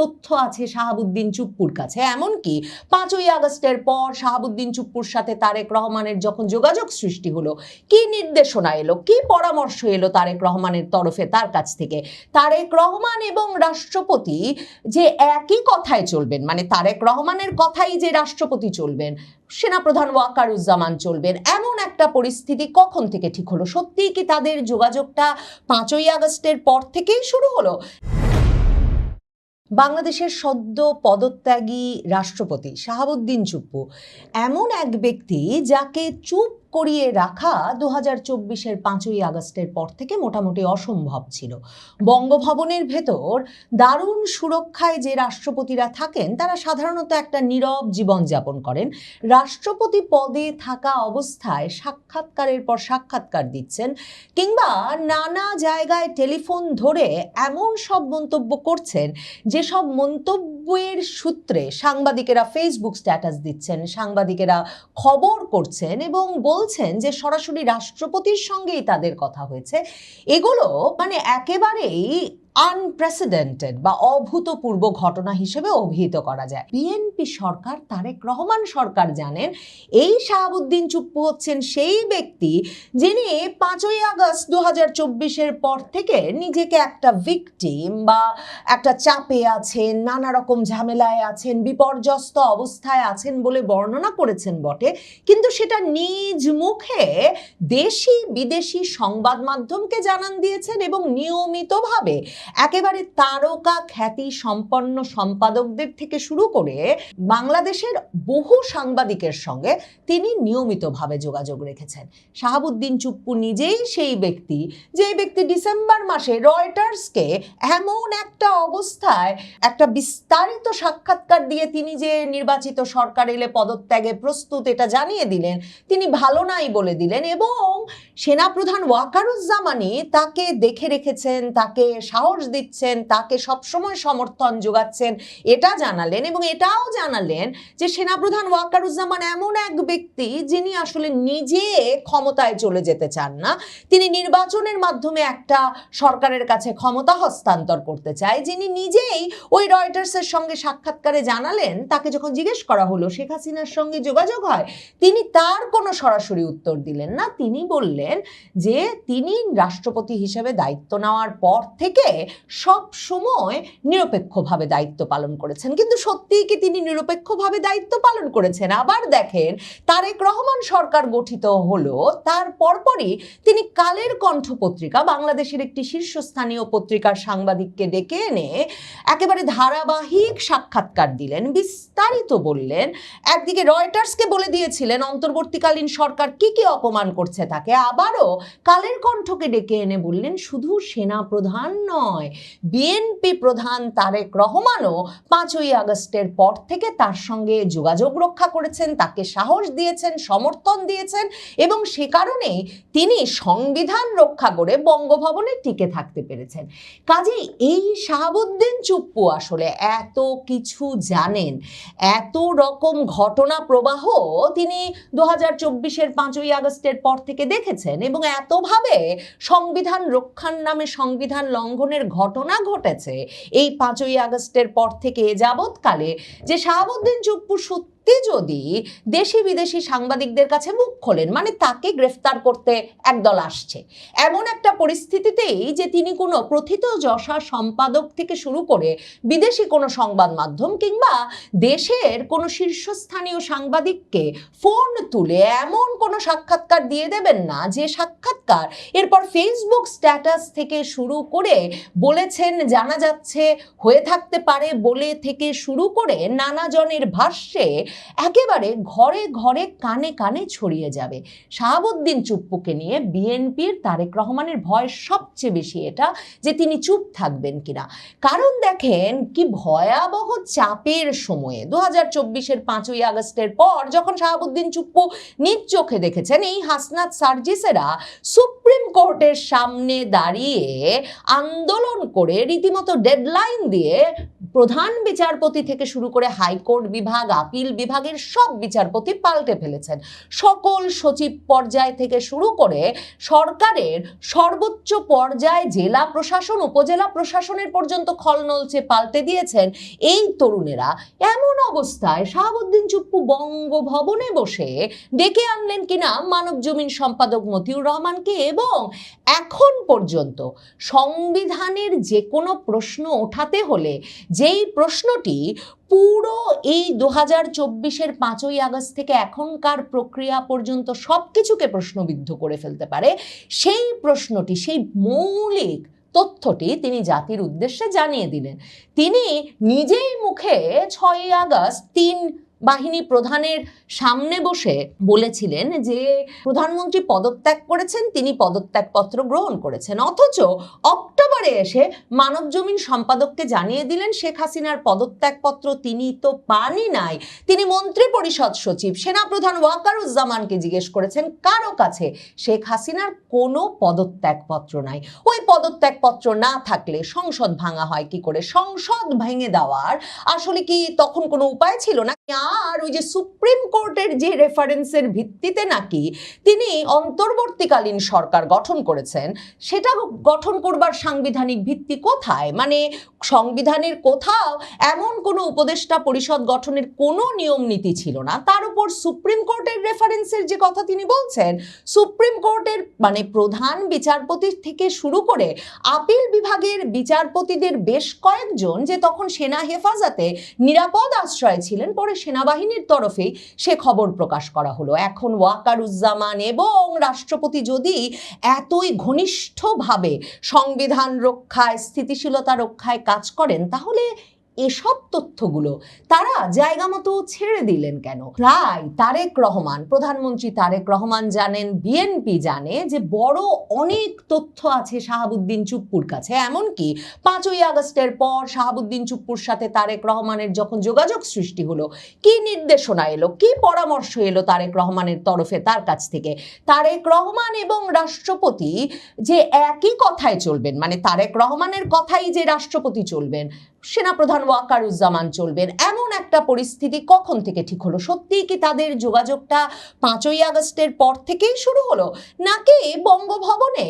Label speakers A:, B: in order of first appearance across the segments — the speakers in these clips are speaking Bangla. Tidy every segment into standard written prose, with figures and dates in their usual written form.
A: তথ্য আছে শাহাবুদ্দিন চুপ্পুর কাছে, এমনকি 5ই আগস্টের পর শাহাবুদ্দিন চুপ্পুর সাথে তারেক রহমানের যখন যোগাযোগ সৃষ্টি হলো, কি নির্দেশনা এলো, কি পরামর্শ এলো তারেক রহমানের তরফে তার কাছ থেকে, তারেক রহমান এবং রাষ্ট্রপতি যে একই কথায় চলবেন, মানে তারেক রহমানের কথাই যে রাষ্ট্রপতি চলবেন, সেনাপ্রধান ওয়াকারুজ্জামান চলবেন, এমন একটা পরিস্থিতি কখন থেকে ঠিক হলো? সত্যিই কি তাদের যোগাযোগটা 5ই আগস্টের পর থেকেই শুরু হলো? বাংলাদেশের সদ্য পদত্যাগী রাষ্ট্রপতি শাহাবুদ্দিন চুপ্পু এমন এক ব্যক্তি যাকে চুপ করিয়ে রাখা 2024-এর 5ই আগস্টের পর থেকে মোটামুটি অসম্ভব ছিল। বঙ্গভবনের ভেতর দারুণ সুরক্ষায় যে রাষ্ট্রপতিরা থাকেন তারা সাধারণত একটা নীরব জীবনযাপন করেন। রাষ্ট্রপতি পদে থাকা অবস্থায় সাক্ষাৎকারের পর সাক্ষাৎকার দিচ্ছেন, কিংবা নানা জায়গায় টেলিফোন ধরে এমন সব মন্তব্য করছেন যেসব মন্তব্যের সূত্রে সাংবাদিকেরা ফেসবুক স্ট্যাটাস দিচ্ছেন, সাংবাদিকেরা খবর করছেন এবং বলছেন যে সরাসরি রাষ্ট্রপতির সঙ্গেই তাদের কথা হয়েছে। এগুলো মানে একেবারেই আনপ্রেসিডেন্টেড বা অভূতপূর্ব ঘটনা হিসেবে অভিহিত করা যায়। বিএনপি সরকার, তারেক রহমান সরকার জানেন এই শাহাবুদ্দিন চুপ্পু হচ্ছেন সেই ব্যক্তি যিনি 5ই আগস্ট 2024-এর পর থেকে নিজেকে একটা ভিকটিম বা একটা চাপে আছেন, নানা রকম ঝামেলায় আছেন, বিপর্যস্ত অবস্থায় আছেন বলে বর্ণনা করেছেন বটে, কিন্তু সেটা নিজ মুখে দেশি বিদেশি সংবাদ মাধ্যমকে জানান দিয়েছেন এবং নিয়মিতভাবে একেবারে তারকা খ্যাতি সম্পন্ন সম্পাদকদের থেকে শুরু করে বাংলাদেশের বহু সাংবাদিকের সঙ্গে তিনি নিয়মিতভাবে যোগাযোগ রেখেছেন। শাহাবুদ্দিন চুপ্পু নিজেই সেই ব্যক্তি যে ব্যক্তি ডিসেম্বর মাসে রয়টার্সকে এমন একটা অবস্থায় একটা বিস্তারিত সাক্ষাৎকার দিয়ে তিনি যে নির্বাচিত সরকার এলে পদত্যাগে প্রস্তুত এটা জানিয়ে দিলেন, তিনি ভালো নাই বলে দিলেন এবং সেনাপ্রধান ওয়াকারুজ্জামানই তাকে দেখে রেখেছেন, তাকে সাহস দিচ্ছেন, তাকে সবসময় সমর্থন যোগাচ্ছেন এটা জানালেন। এবং এটাও জানালেন যে সেনাপ্রধান ওয়াকারুজ্জামান এমন এক ব্যক্তি যিনি আসলে নিজে ক্ষমতায় চলে যেতে চান না, তিনি নির্বাচনের মাধ্যমে একটা সরকারের কাছে ক্ষমতা হস্তান্তর করতে চায়। যিনি নিজেই ওই রয়টার্সের সঙ্গে সাক্ষাৎকারে জানালেন, তাকে যখন জিজ্ঞেস করা হলো শেখ হাসিনার সঙ্গে যোগাযোগ হয়, তিনি তার কোনো সরাসরি উত্তর দিলেন না। তিনি বললেন যে তিনি রাষ্ট্রপতি হিসেবে দায়িত্ব নেওয়ার পর থেকে সব সময় নিরপেক্ষভাবে দায়িত্ব পালন করেছেন। কিন্তু সত্যিই কি তিনি নিরপেক্ষভাবে দায়িত্ব পালন করেছেন? আবার দেখেন, তারেক রহমান সরকার গঠিত হলো তার পরপরই তিনি কালের কণ্ঠ পত্রিকা, বাংলাদেশের একটি শীর্ষস্থানীয় পত্রিকার সাংবাদিককে ডেকে এনে একেবারে ধারাবাহিক সাক্ষাৎকার দিলেন, বিস্তারিত বললেন। একদিকে রয়টার্সকে বলে দিয়েছিলেন অন্তর্বর্তীকালীন সরকার কি কি অপমান করছে তাকে, আবারও কালের কণ্ঠকে ডেকে এনে বললেন শুধু সেনা প্রধান নয়, বিএনপি প্রধান তারেক রহমানও 5ই আগস্টের পর থেকে তার সঙ্গে যোগাযোগ রক্ষা করেছেন, তাকে সাহস দিয়েছেন, সমর্থন দিয়েছেন এবং সে কারণেই তিনি সংবিধান রক্ষা করে বঙ্গভবনে টিকে থাকতে পেরেছেন। কাজেই এই শাহাবুদ্দিন চুপ্পু আসলে এত কিছু জানেন, এত রকম ঘটনা প্রবাহ তিনি 2024-এর 5ই আগস্টের পর থেকে দেখেছেন এবং এতভাবে সংবিধান রক্ষার নামে সংবিধান লঙ্ঘনের ঘটনা ঘটেছে এই 5ই আগস্টের পর থেকে যাবৎকালে যে শাহাবুদ্দিন চুপ্পু যদি দেশি বিদেশি সাংবাদিকদের কাছে মুখ খোলেন, মানে তাকে গ্রেফতার করতে একদল আসছে, এমন একটা পরিস্থিতিতেই যে তিনি কোনো প্রথিতযশা সম্পাদক থেকে শুরু করে বিদেশি কোনো সংবাদ মাধ্যম কিংবা দেশের কোনো শীর্ষস্থানীয় সাংবাদিককে ফোন তুলে এমন কোনো সাক্ষাৎকার দিয়ে দেবেন না যে সাক্ষাৎকার এরপর ফেসবুক স্ট্যাটাস থেকে শুরু করে বলেছেন জানা যাচ্ছে হয়ে থাকতে পারে বলে থেকে শুরু করে নানা জনের ভাষ্যে একেবারে ঘরে ঘরে কানে কানে ছড়িয়ে যাবে। শাহাবুদ্দিন চুপ্পুকে নিয়ে বিএনপির তারেক রহমানের ভয় সবচেয়ে বেশি এটা যে তিনি চুপ থাকবেন কিনা। কারণ দেখেন কি ভয়াবহ চাপের সময়ে 2024-এর 5ই আগস্টের পর যখন শাহাবুদ্দিন চুপ্পু নিজ চোখে দেখেছেন এই হাসনাত সার্জিসেরা সুপ্রিম কোর্টের সামনে দাঁড়িয়ে আন্দোলন করে রীতিমতো ডেডলাইন দিয়ে প্রধান বিচারপতি থেকে শুরু করে হাইকোর্ট বিভাগ, আপিল বিভাগের সব বিচারপতি পাল্টে ফেলেছেন। সকল সচিব পর্যায় থেকে শুরু করে সরকারের সর্বোচ্চ পর্যায় জেলা প্রশাসন, উপজেলা প্রশাসনের পর্যন্ত খলনলচে পাল্টে দিয়েছেন এই তরুণেরা। এমন অবস্থায় শাহাবুদ্দিন চুপ্পু বঙ্গভবনে বসে ডেকে আনলেন কিনা মানব জমিন সম্পাদক মতিউর রহমানকে, এবং এখন পর্যন্ত সংবিধানের যে কোনো প্রশ্ন ওঠাতে হলে যেই প্রশ্নটি পুরো এই 2024-এর 5ই আগস্ট থেকে এখনকার প্রক্রিয়া পর্যন্ত সবকিছুকে প্রশ্নবিদ্ধ করে ফেলতে পারে, সেই প্রশ্নটি, সেই মৌলিক তথ্যটি তিনি জাতির উদ্দেশ্যে জানিয়ে দিলেন। তিনি নিজেই মুখে 6ই আগস্ট 3 বাহিনী প্রধানের সামনে বসে বলেছিলেন যে প্রধানমন্ত্রী পদত্যাগ করেছেন, তিনি পদত্যাগপত্র গ্রহণ করেছেন, অথচ অক্টোবরে এসে মানব জমিন সম্পাদককে জানিয়ে দিলেন শেখ হাসিনার পদত্যাগপত্র তিনি তো পানই নাই। তিনি মন্ত্রী পরিষদ সচিব সেনাপ্রধান ওয়াকারুজ্জামানকে জিজ্ঞেস করেছেন কারো কাছে শেখ হাসিনার কোনো পদত্যাগপত্র নাই। ওই পদত্যাগপত্র না থাকলে সংসদ ভাঙা হয় কি করে? সংসদ ভেঙে দেওয়ার আসলে কি তখন কোনো উপায় ছিল না? আর ওই যে সুপ্রিম কোর্টের যে রেফারেন্সের ভিত্তিতে নাকি তিনি অন্তর্বর্তীকালীন সরকার গঠন করেছেন, সেটা গঠন করবার সাংবিধানিক ভিত্তি কোথায়? মানে সংবিধানের কোথাও এমন কোনো উপদেষ্টা পরিষদ গঠনের কোনো নিয়ম নীতি ছিল না। তার উপর সুপ্রিম কোর্টের রেফারেন্সের যে কথা তিনি বলছেন, সুপ্রিম কোর্টের মানে প্রধান বিচারপতি থেকে শুরু করে আপিল বিভাগের বিচারপতিদের বেশ কয়েকজন যে তখন সেনা হেফাজতে নিরাপদ আশ্রয় ছিলেন, পরে সেনাবাহিনীর তরফেই সে খবর প্রকাশ করা হলো। এখন ওয়াকারুজ্জামান এবং রাষ্ট্রপতি যদি এতই ঘনিষ্ঠভাবে সংবিধান রক্ষায়, স্থিতিশীলতা রক্ষায় কাজ করেন, তাহলে এসব তথ্যগুলো তারা জায়গা মতো ছেড়ে দিলেন কেন? প্রায় তারেক রহমান, প্রধানমন্ত্রী তারেক রহমান জানেন, বিএনপি জানে যে বড় অনেক তথ্য আছে শাহাবুদ্দিন চুপ্পুর কাছে। এমনকি 5ই আগস্টের পর শাহাবুদ্দিন চুপ্পুর সাথে তারেক রহমানের যখন যোগাযোগ সৃষ্টি হলো, কি নির্দেশনা এলো, কি পরামর্শ এলো তারেক রহমানের তরফে তার কাছ থেকে, তারেক রহমান এবং রাষ্ট্রপতি যে একই কথায় চলবেন, মানে তারেক রহমানের কথাই যে রাষ্ট্রপতি চলবেন, সেনাপ্রধান ওয়াকারুজ্জামান চলবেন, এমন একটা পরিস্থিতি কখন থেকে ঠিক হলো? সত্যিই কি তাদের যোগাযোগটা 5ই আগস্টের পর থেকেই শুরু হলো, নাকি বঙ্গভবনে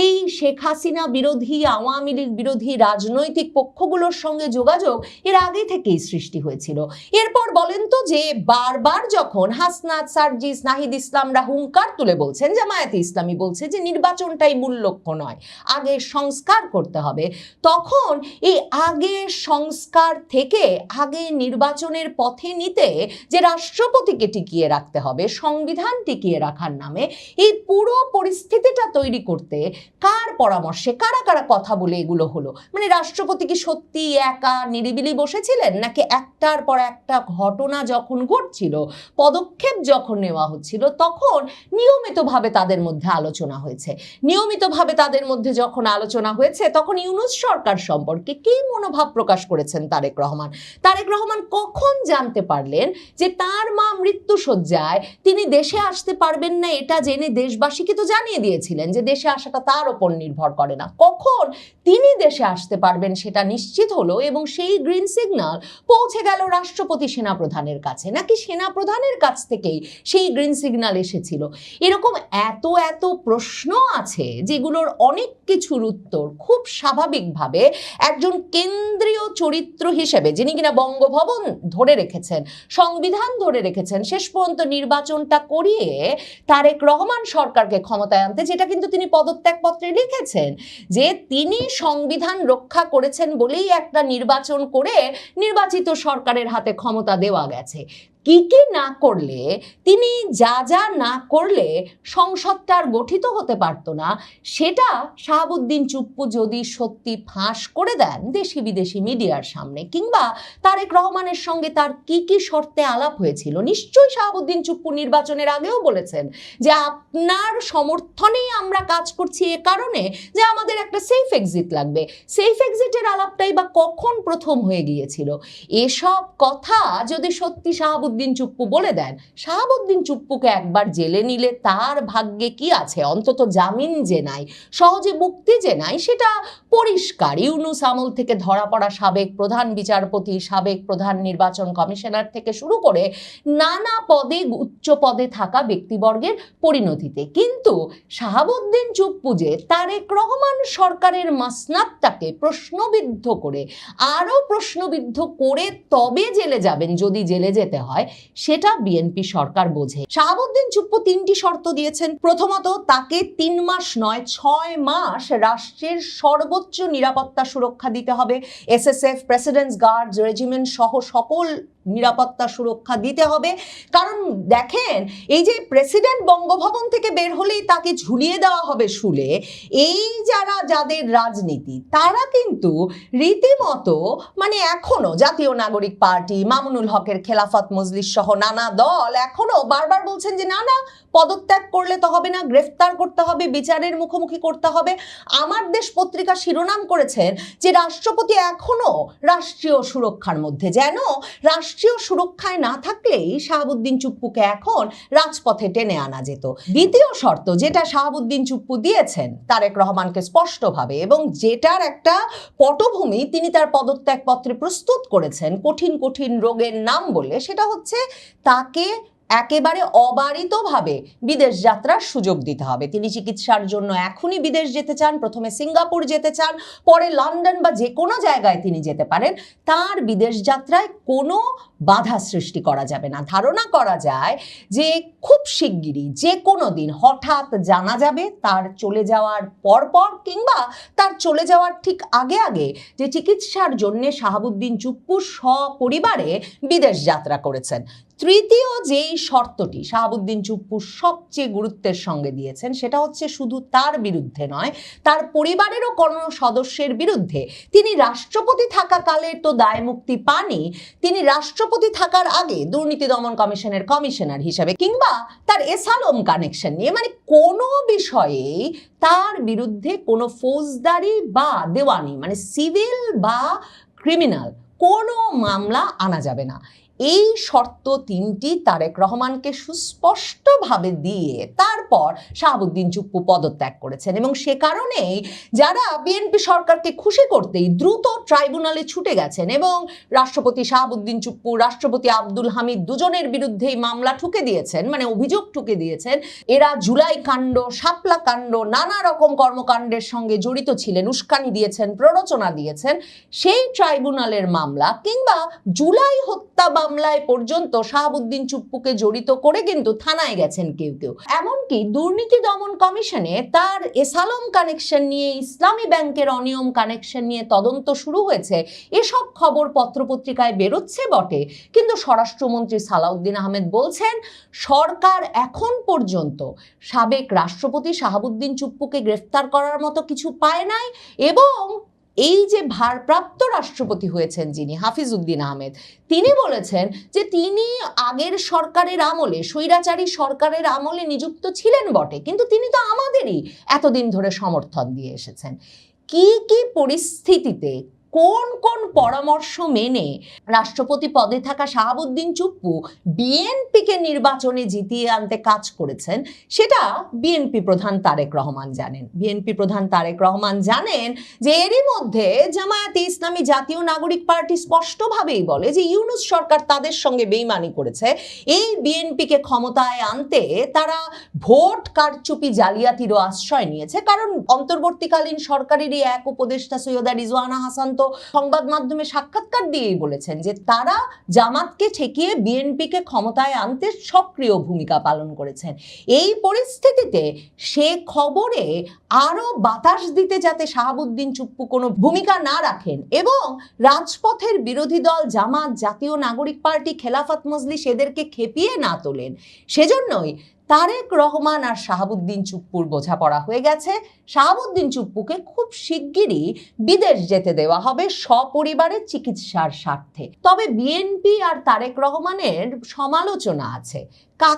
A: এই শেখ হাসিনা বিরোধী, আওয়ামী লীগ বিরোধী রাজনৈতিক পক্ষগুলোর সঙ্গে যোগাযোগ এর আগে থেকেই সৃষ্টি হয়েছিল? এরপর বলেন তো, যে বারবার যখন হাসনাত, সার্জিস, নাহিদ ইসলামরা হুঙ্কার তুলে বলছেন, জামায়াতে ইসলামী বলছে যে নির্বাচনটাই মূল লক্ষ্য নয়, আগে সংস্কার করতে হবে, তখন এই আগে সংস্কার থেকে আগে নির্বাচনের পথে নিতে যে রাষ্ট্রপতিকে টিকিয়ে রাখতে হবে, সংবিধান টিকিয়ে রাখার নামে এই পুরো পরিস্থিতিটা তৈরি করতে কার পরামর্শে, কারা কারা কথা বলে এগুলো হলো? মানে রাষ্ট্রপতি কি সত্যি একা নিরিবিলি বসেছিলেন, নাকি একটার পর একটা ঘটনা যখন ঘটছিল, পদক্ষেপ যখন নেওয়া হচ্ছিল, তখন নিয়মিতভাবে তাদের মধ্যে আলোচনা হয়েছে? নিয়মিতভাবে তাদের মধ্যে যখন আলোচনা হয়েছে, তখন ইউনূস সরকার সম্পর্কে কি মনোভাব প্রকাশ করেছেন তারেক রহমান? তারেক রহমান কখন জানতে পারলেন যে তার মা মৃত্যুশয্যায়, তিনি দেশে আসতে পারবেন না, এটা জেনে দেশবাসীকে তো জানিয়ে দিয়েছিলেন যে দেশে আসাটা তার উপর নির্ভর করে না। কখন তিনি দেশে আসতে পারবেন সেটা নিশ্চিত হলো, এবং সেই গ্রিন সিগন্যাল পৌঁছে গেল রাষ্ট্রপতি সেনাপ্রধানের কাছে, নাকি সেনাপ্রধানের কাছ থেকেই সেই গ্রিন সিগন্যাল এসেছিল? এরকম এত এত প্রশ্ন আছে যেগুলোর অনেক কিছুর উত্তর খুব স্বাভাবিকভাবে একজন কেন্দ্রীয় চরিত্র হিসেবে, যিনি কিনা বঙ্গভবন ধরে রেখেছেন, সংবিধান ধরে রেখেছেন, শেষ পর্যন্ত নির্বাচনটা করিয়ে তারেক রহমান সরকারকে ক্ষমতায় আনতে, যেটা কিন্তু তিনি পদত্যাগপত্রে লিখেছেন যে তিনি সংবিধান রক্ষা করেছেন বলেই একটা নির্বাচন করে নির্বাচিত সরকারের হাতে ক্ষমতা দেওয়া গেছে। কি কি না করলে, তিনি যা যা না করলে সংসদটা আর গঠিত হতে পারত না, সেটা শাহাবুদ্দিন চুপ্পু যদি সত্যি ফাঁস করে দেন দেশি বিদেশি মিডিয়ার সামনে, কিংবা তারেক রহমানের সঙ্গে তার কি কি শর্তে আলাপ হয়েছিল, নিশ্চয়ই শাহাবুদ্দিন চুপ্পু নির্বাচনের আগেও বলেছেন যে আপনার সমর্থনেই আমরা কাজ করছি, এ কারণে যে আমাদের একটা সেফ এক্সিট লাগবে। সেফ এক্সিটের আলাপটাই বা কখন প্রথম হয়ে গিয়েছিল? এসব কথা যদি সত্যি শাহাবুদ্দিন চুপ্পু বলে দেন, শাহাবুদ্দিন চুপ্পুকে একবার জেলে নিলে তার ভাগ্যে কি আছে? অন্তত জামিন যে নাই, সহজে মুক্তি যে নাই, সেটা পরিষ্কার। ইউনূস আমল থেকে ধরা পড়া সাবেক প্রধান বিচারপতি, সাবেক প্রধান নির্বাচন কমিশনার থেকে শুরু করে নানা পদে উচ্চ পদে থাকা ব্যক্তিবর্গের পরিণতিতে। কিন্তু শাহাবুদ্দিন চুপ্পু যে তারেক রহমান সরকারের মাসনাদটাকে প্রশ্নবিদ্ধ করে, আরও প্রশ্নবিদ্ধ করে তবে জেলে যাবেন যদি জেলে যেতে হয়, সেটা বিএনপি সরকার বোঝে। শাহাবুদ্দিন চুপ্পু 3টি শর্ত দিয়েছেন। প্রথমত, তাকে 3 মাস নয় 6 মাস রাষ্ট্রের সর্বোচ্চ নিরাপত্তা সুরক্ষা দিতে হবে। এসএসএফ, প্রেসিডেন্টস গার্ড রেজিমেন্ট সহ সকল নিরাপত্তা সুরক্ষা দিতে হবে। কারণ দেখেন, এই যে প্রেসিডেন্ট বঙ্গভবন থেকে বের হলেই তাকে ঝুলিয়ে দেওয়া হবে শুলে, এই যাদের রাজনীতি তারা কিন্তু রীতিমতো মানে এখনো জাতীয় নাগরিক পার্টি, মামুনুল হকের খেলাফত মজলিস সহ নানা দল এখনো বারবার বলছেন যে না না, পদত্যাগ করলে তো হবে না, গ্রেফতার করতে হবে, বিচারের মুখোমুখি করতে হবে। আমার দেশ পত্রিকা শিরোনাম করেছেন যে রাষ্ট্রপতি এখনো রাষ্ট্রীয় সুরক্ষার মধ্যে, যেন রাষ্ট্রীয় সুরক্ষায় না থাকলেই শাহাবুদ্দিন চুপ্পুকে এখন রাজপথে টেনে আনা যেত। দ্বিতীয় শর্ত যেটা শাহাবুদ্দিন চুপ্পু দিয়েছেন তারেক রহমানকে স্পষ্টভাবে, এবং যেটার একটা পটভূমি তিনি তার পদত্যাগ পত্রে প্রস্তুত করেছেন কঠিন কঠিন রোগের নাম বলে, সেটা হচ্ছে তাকে একেবারে অবারিতভাবে বিদেশ যাত্রার সুযোগ দিতে হবে। তিনি চিকিৎসার জন্য এখনই বিদেশ যেতে চান, প্রথমে সিঙ্গাপুর যেতে চান, পরে লন্ডন বা যে কোনো জায়গায় তিনি যেতে পারেন। তার বিদেশ যাত্রায় কোনো বাধা সৃষ্টি করা যাবে না। ধারণা করা যায় যে খুব শিগগিরই যে কোনো দিন হঠাৎ জানা যাবে তার চলে যাওয়ার পরপর কিংবা তার চলে যাওয়ার ঠিক আগে আগে যে চিকিৎসার জন্য শাহাবুদ্দিন চুপ্পু সপরিবারে বিদেশ যাত্রা করেছেন। তৃতীয় যেই শর্তটি শাহাবুদ্দিন চুপ্পু সবচেয়ে গুরুত্বের সঙ্গে দিয়েছেন, সেটা হচ্ছে শুধু তার বিরুদ্ধে নয়, তার পরিবারেরও কোনো সদস্যের বিরুদ্ধে। তিনি রাষ্ট্রপতি থাকাকালে তো দায় মুক্তি পানই, তিনি রাষ্ট্রপতি থাকার আগে দুর্নীতি দমন কমিশনের কমিশনার হিসেবে কিংবা তার এসালম কানেকশন নিয়ে, মানে কোনো বিষয়ে তার বিরুদ্ধে কোনো ফৌজদারি বা দেওয়ানি মানে সিভিল বা ক্রিমিনাল কোনো মামলা আনা যাবে না। এই শর্ত 3টি তারেক রহমানকে সুস্পষ্টভাবে দিয়ে তারপর শাহাবুদ্দিন চুপ্পু পদত্যাগ করেছেন, এবং সে কারণেই যারা বিএনপি সরকারকে খুশি করতেই দ্রুত ট্রাইব্যুনালে ছুটে গেছেন এবং রাষ্ট্রপতি শাহাবুদ্দিন চুপ্পু, রাষ্ট্রপতি আব্দুল হামিদ দুজনের বিরুদ্ধেই মামলা ঠুকে দিয়েছেন, মানে অভিযোগ ঠুকে দিয়েছেন। এরা জুলাই কাণ্ড, শাপলা কাণ্ড, নানা রকম কর্মকাণ্ডের সঙ্গে জড়িত ছিলেন, উস্কানি দিয়েছেন, প্ররোচনা দিয়েছেন। সেই ট্রাইব্যুনালের মামলা কিংবা জুলাই হত্যা মামলায় পর্যন্ত শাহাবুদ্দিন চুপ্পুকে জড়িত করে কিন্তু থানায় গেছেন কেউ কেউ। এমনকি দুর্নীতি দমন কমিশনে তার এসালম কানেকশন নিয়ে, ইসলামী ব্যাংকের অনিয়ম কানেকশন নিয়ে তদন্ত শুরু হয়েছে। এসব খবর পত্রপত্রিকায় বেরোচ্ছে বটে, কিন্তু স্বরাষ্ট্রমন্ত্রী সালাউদ্দিন আহমেদ বলছেন সরকার এখন পর্যন্ত সাবেক রাষ্ট্রপতি শাহাবুদ্দিন চুপ্পুকে গ্রেফতার করার মতো কিছু পায় নাই, এবং এই যে ভারপ্রাপ্ত রাষ্ট্রপতি হয়েছেন যিনি হাফিজউদ্দিন আহমেদ, তিনি বলেছেন যে তিনি আগের সরকারের আমলে, স্বৈরাচারী সরকারের আমলে নিযুক্ত ছিলেন বটে, কিন্তু তিনি তো আমাদেরই এতদিন ধরে সমর্থন দিয়ে এসেছেন। কি কি পরিস্থিতিতে কোন কোন পরামর্শ মেনে রাষ্ট্রপতি পদে থাকা শাহাবুদ্দিন চুপ্পু বিএনপিকে নির্বাচনে জিতিয়ে আনতে কাজ করেছেন, সেটা বিএনপি প্রধান তারেক রহমান জানেন। বিএনপি প্রধান তারেক রহমান জানেন যে এরই মধ্যে জামায়াতে ইসলামী জাতীয় নাগরিক পার্টি স্পষ্টভাবেই বলে যে ইউনূস সরকার তাদের সঙ্গে বেইমানি করেছে। এই বিএনপিকে ক্ষমতায় আনতে তারা ভোট কারচুপি জালিয়াতিরও আশ্রয় নিয়েছে, কারণ অন্তর্বর্তীকালীন সরকারেরই এক উপদেষ্টা সৈয়দা রিজওয়ানা হাসান তো সংবাদ মাধ্যমে সাক্ষাৎকার দিয়েই বলেছেন যে তারা জামাতকে ঠেকিয়ে বিএনপিকে ক্ষমতায় আনতে সক্রিয় ভূমিকা পালন করেছেন। এই পরিস্থিতিতে সে খবরে আরো বাতাস দিতে যাতে শাহাবুদ্দিন চুপ্পু কোনো ভূমিকা না রাখেন এবং রাজপথের বিরোধী দল জামাত, জাতীয় নাগরিক পার্টি, খেলাফত মজলিস এদেরকে খেপিয়ে না তোলেন, সেজন্যই তারেক রহমান আর শাহাবুদ্দিন চুপ্পুর বোঝাপড়া হয়ে গেছে। শাহাবুদ্দিন চুপ্পুকে খুব শিগগিরই বিদেশ যেতে দেওয়া হবে সপরিবারের চিকিৎসার স্বার্থে। তবে বিএনপি আর তারেক রহমানের সমালোচনা আছে।